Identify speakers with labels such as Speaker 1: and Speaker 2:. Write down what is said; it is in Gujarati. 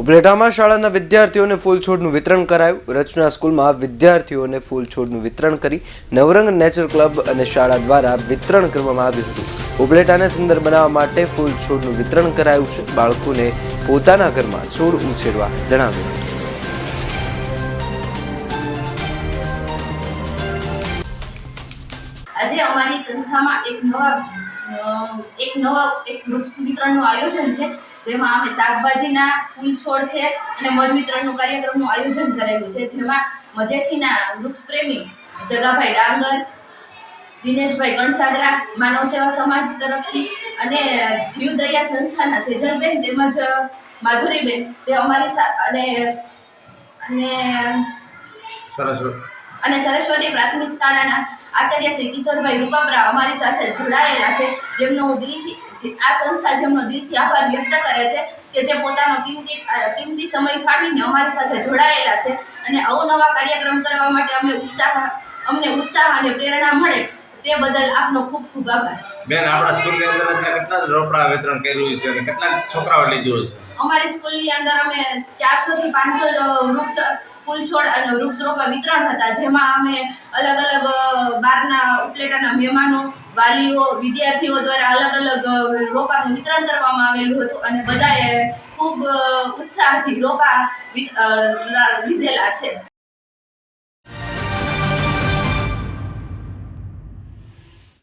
Speaker 1: ઉપલેટામાં શાળાના વિદ્યાર્થીઓને ફૂલ છોડનું વિતરણ કરાયું। રચના સ્કૂલમાં વિદ્યાર્થીઓને ફૂલ છોડનું વિતરણ કરી નવરંગ નેચર ક્લબ અને શાળા દ્વારા વિતરણ કરવામાં આવ્યું હતું। ઉપલેટાને સુંદર બનાવવા માટે ફૂલ છોડનું વિતરણ કરાયું છે। બાળકોને પોતાના ઘરમાં છોડ ઉછેરવા જણાવ્યું હતું।
Speaker 2: આજે અમારી સંસ્થામાં એક વૃક્ષ વિતરણનું આયોજન છે, જેમાં અમે શાકભાજીના ફૂલ છોડ છે અને મધ વિતરણનું કાર્યક્રમનું આયોજન કરેલું છે, જેમાં મજેઠીના વૃક્ષ પ્રેમી જગાભાઈ ડાંગર, દિનેશભાઈ કણસાગરા, માનવ સેવા સમાજ તરફથી અને જીવદયા સંસ્થાના સેજલબેન તેમજ માધુરીબેન જે અમારી અને સરસ્વતી પ્રાથમિક શાળાના આચાર્ય શ્રી કિશોરભાઈ રૂપાપરા અમારી સાથે જોડાયેલા છે, જેમનો આ સંસ્થા જેમનો દિલથી આભાર વ્યક્ત કરે છે કે જે પોતાનો કિંમતી સમય ફાળવીને અમારી સાથે જોડાયેલા છે અને અવનવા કાર્યક્રમ કરવા માટે અમને ઉત્સાહ અને પ્રેરણા મળે તે બદલ આપનો ખૂબ ખૂબ આભાર।
Speaker 3: બેન, આપણા સ્કૂલની અંદર કેટલા રોપડા વિતરણ કર્યું છે અને કેટલા છોકરાઓ લીધું છે?
Speaker 2: અમારી સ્કૂલની અંદર અમે 400 થી 500 વૃક્ષ ફૂલ છોડ અને વૃક્ષ રોપા વિતરણ હતા, જેમાં અમે અલગ અલગ બહારના ઉપલેટાના મહેમાનો, વાલીઓ, વિદ્યાર્થીઓ દ્વારા અલગ અલગ રોપાનું વિતરણ કરવામાં આવેલું હતું અને બધાએ ખૂબ ઉત્સાહથી રોપા લીધેલા છે।